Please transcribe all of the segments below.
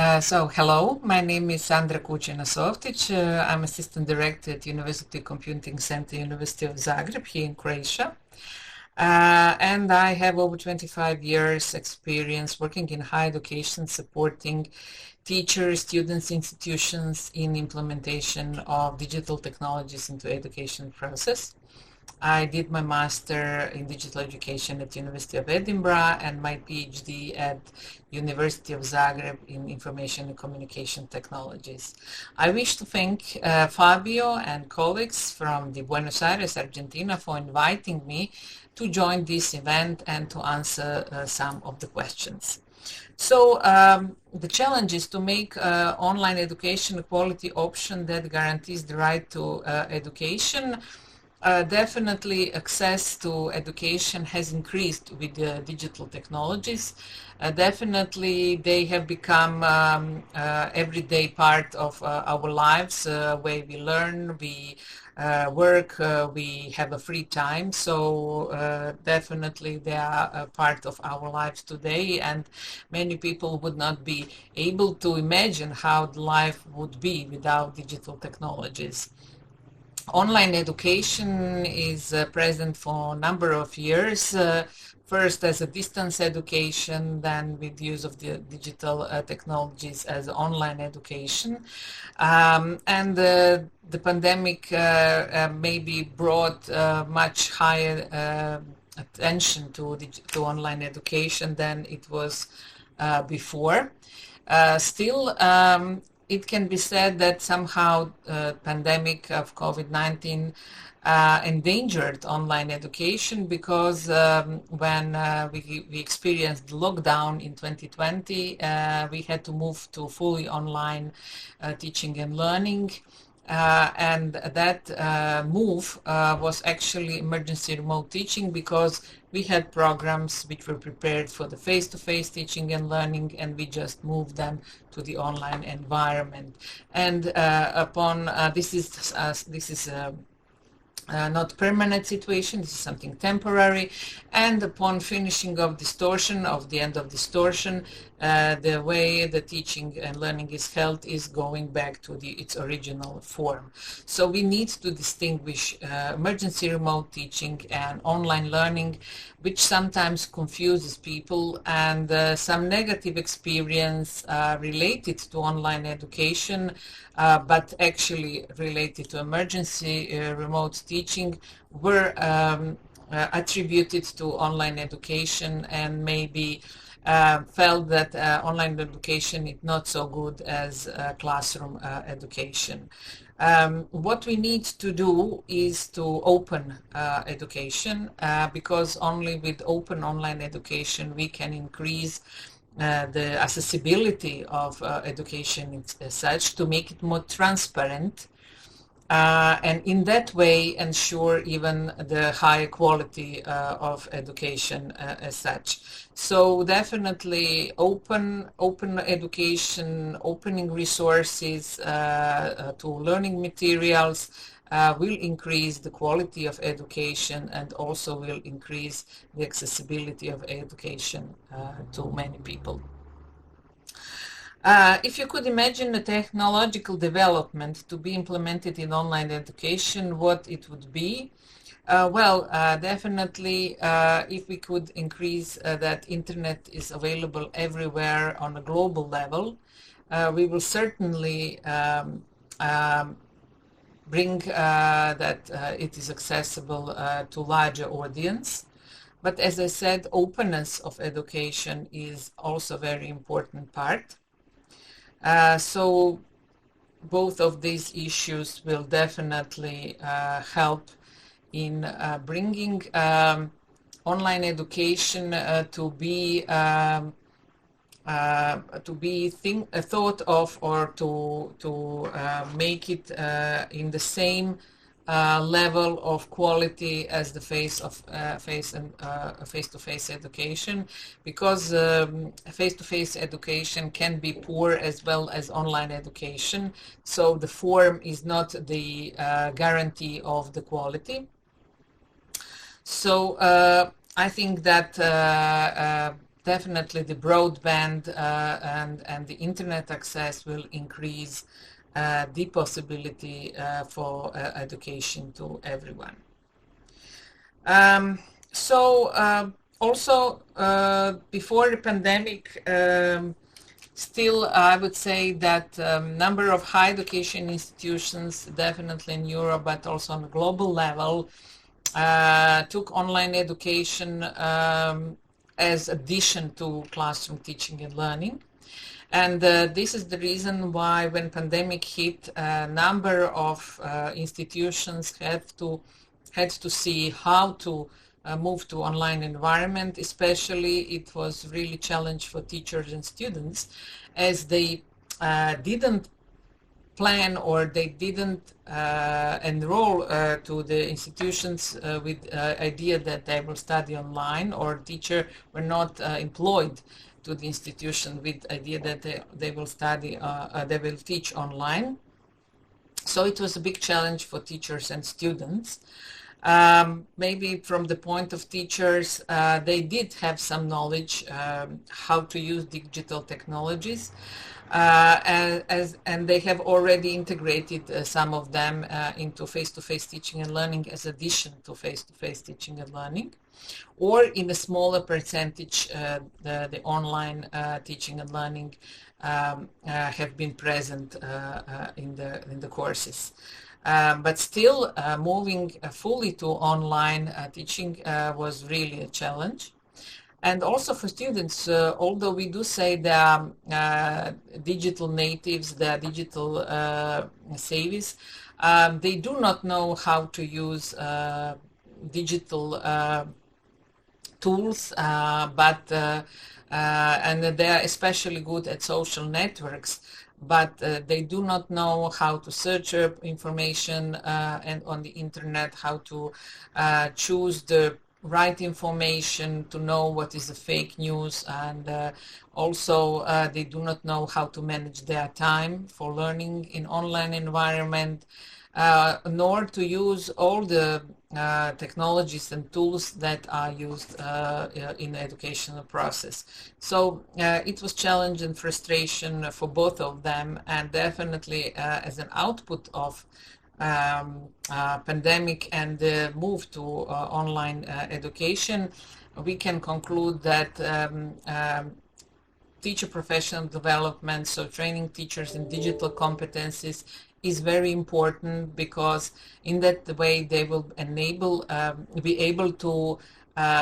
Hello, my name is Sandra Kuchina-Softic. I'm Assistant Director at University Computing Center, University of Zagreb, here in Croatia. And I have over 25 years experience working in higher education, supporting teachers, students, institutions in implementation of digital technologies into education process. I did my master in digital education at University of Edinburgh and my PhD at University of Zagreb in information and communication technologies. I wish to thank Fabio and colleagues from the Buenos Aires, Argentina for inviting me to join this event and to answer some of the questions. The challenge is to make online education a quality option that guarantees the right to education. Definitely access to education has increased with the digital technologies. Definitely they have become everyday part of our lives, where we learn, we work, we have a free time. So definitely they are a part of our lives today, and many people would not be able to imagine how the life would be without digital technologies. Online education is present for a number of years, first as a distance education, then with use of the digital technologies as online education. And the pandemic maybe brought much higher attention to online education than it was before. Still, it can be said that somehow pandemic of COVID-19 endangered online education because when we experienced the lockdown in 2020, we had to move to fully online teaching and learning. And that move was actually emergency remote teaching because we had programs which were prepared for the face-to-face teaching and learning, and we just moved them to the online environment. And this is not permanent situation, this is something temporary, and upon finishing of the end of distortion, the way the teaching and learning is held is going back to its original form. So we need to distinguish emergency remote teaching and online learning, which sometimes confuses people, and some negative experience related to online education, but actually related to emergency remote teaching were attributed to online education, and maybe felt that online education is not so good as classroom education. What we need to do is to open education, because only with open online education we can increase the accessibility of education as such, to make it more transparent, and in that way ensure even the higher quality of education as such. So definitely open education, opening resources to learning materials will increase the quality of education and also will increase the accessibility of education to many people. If you could imagine a technological development to be implemented in online education, what it would be? Definitely, if we could increase that internet is available everywhere on a global level, we will certainly bring that it is accessible to larger audience. But as I said, openness of education is also a very important part. So both of these issues will definitely help in bringing online education to be thought of, or to make it in the same level of quality as the face-to-face education, because face-to-face education can be poor as well as online education. So the form is not the guarantee of the quality. So I think that definitely the broadband and the internet access will increase the possibility for education to everyone. Also, before the pandemic, still, I would say that number of higher education institutions, definitely in Europe, but also on a global level, took online education as addition to classroom teaching and learning. And this is the reason why when pandemic hit, a number of institutions had to see how to move to online environment. Especially it was really challenge for teachers and students, as they didn't plan or they didn't enroll to the institutions with idea that they will study online, or teacher were not employed to the institution with idea that they will study, they will teach online. So it was a big challenge for teachers and students. Maybe from the point of teachers, they did have some knowledge how to use digital technologies, and they have already integrated some of them into face-to-face teaching and learning as addition to face-to-face teaching and learning, or in a smaller percentage, the online teaching and learning have been present in the courses. But still, moving fully to online teaching was really a challenge. And also for students, although we do say the digital natives, the digital savvies, they do not know how to use digital tools, and they are especially good at social networks, but they do not know how to search up information and on the internet, how to choose the right information, to know what is a fake news, and also they do not know how to manage their time for learning in online environment, nor to use all the technologies and tools that are used in the educational process. So it was challenge and frustration for both of them, and definitely as an output of pandemic and the move to online education, we can conclude that teacher professional development, so training teachers in digital competencies, is very important, because in that way they will be able to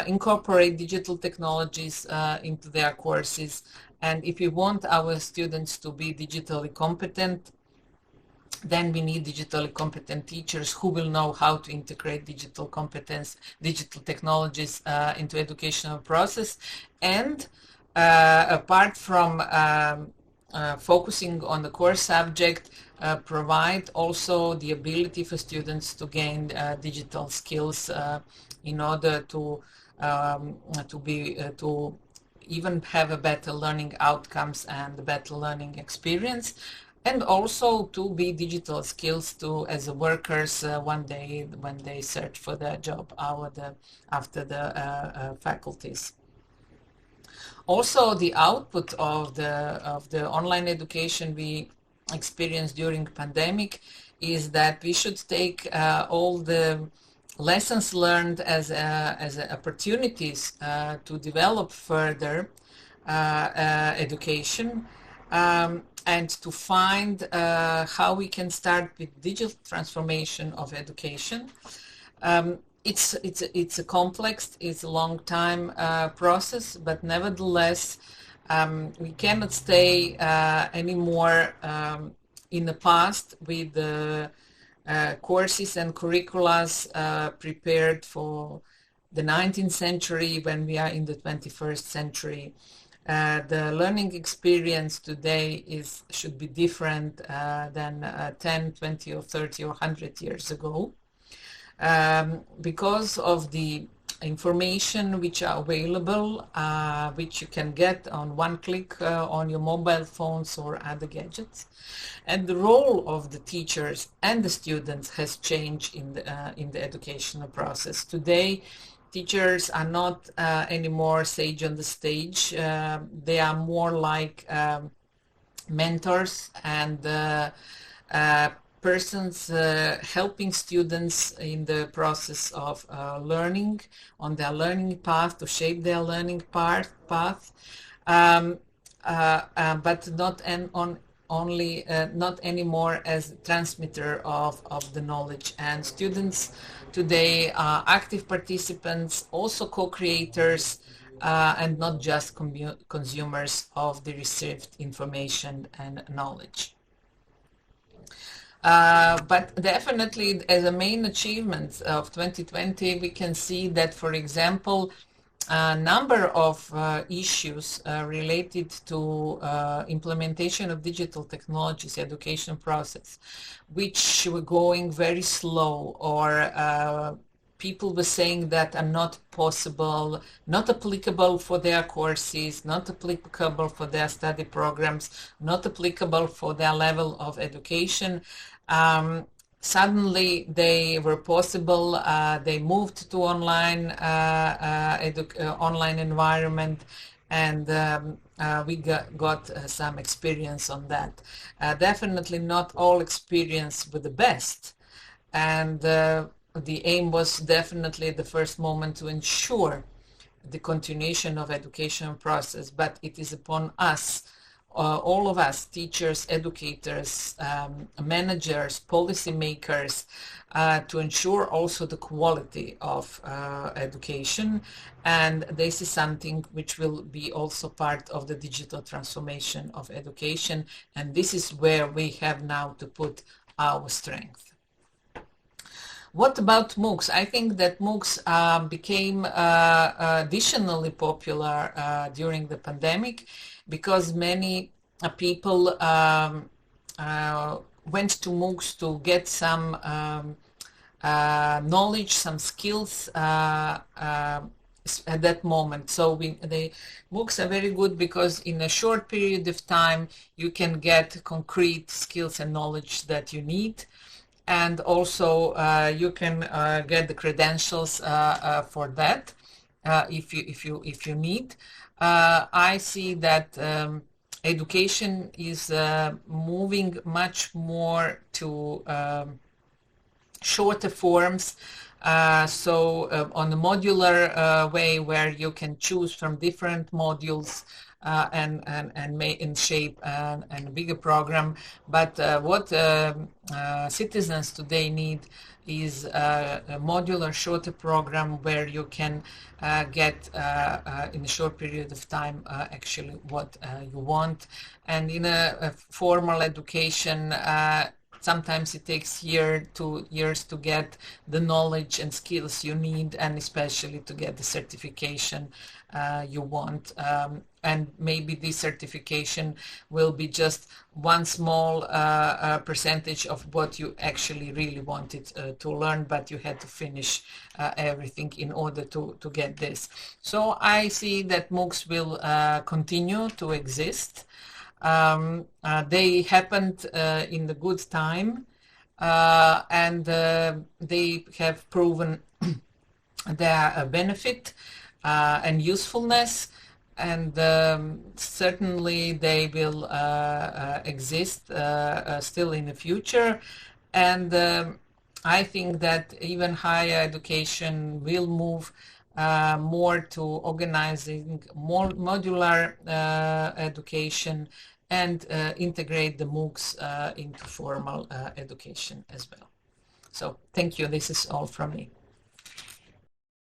incorporate digital technologies into their courses. And if we want our students to be digitally competent, then we need digitally competent teachers who will know how to integrate digital technologies into educational process. And apart from focusing on the core subject, provide also the ability for students to gain digital skills in order to even have a better learning outcomes and a better learning experience, and also to be digital skills as workers one day when they search for their job after the faculties. Also, the output of the online education we experienced during pandemic is that we should take all the lessons learned as opportunities to develop further education, and to find how we can start with digital transformation of education. It's a complex, it's a long time process, but nevertheless, we cannot stay anymore in the past with the courses and curricula prepared for the 19th century when we are in the 21st century. The learning experience today should be different than 10, 20 or 30 or 100 years ago. Because of the information which are available, which you can get on one click on your mobile phones or other gadgets. And the role of the teachers and the students has changed in the educational process. Today, Teachers are not anymore sage on the stage. They are more like mentors and persons helping students in the process of learning, on their learning path, to shape their learning path, um, but not not anymore as transmitter of the knowledge. And students today are active participants, also co-creators, and not just consumers of the received information and knowledge. But definitely, as a main achievement of 2020, we can see that, for example, a number of issues related to implementation of digital technologies, education process, which were going very slow, or people were saying that are not possible, not applicable for their courses, not applicable for their study programs, not applicable for their level of education. Suddenly they were possible. They moved to online online environment, and we got some experience on that. Definitely not all experience with the best, and the aim was definitely at the first moment to ensure the continuation of education process, but it is upon us, all of us, teachers, educators, managers, policymakers, to ensure also the quality of education. And this is something which will be also part of the digital transformation of education. And this is where we have now to put our strength. What about MOOCs? I think that MOOCs became additionally popular during the pandemic, because many people went to MOOCs to get some knowledge, some skills at that moment. So the MOOCs are very good because in a short period of time you can get concrete skills and knowledge that you need. And also you can get the credentials for that if you need. I see that education is moving much more to shorter forms. So on a modular way, where you can choose from different modules and shape and a bigger program. But what citizens today need is a modular, shorter program where you can get in a short period of time actually what you want. And in a formal education, sometimes it takes 2 years to get the knowledge and skills you need, and especially to get the certification you want. And maybe this certification will be just one small percentage of what you actually really wanted to learn, but you had to finish everything in order to get this. So I see that MOOCs will continue to exist. They happened in the good time, and they have proven their benefit and usefulness, and certainly they will exist still in the future. And I think that even higher education will move more to organizing more modular education and integrate the MOOCs into formal education as well. So thank you. This is all from me.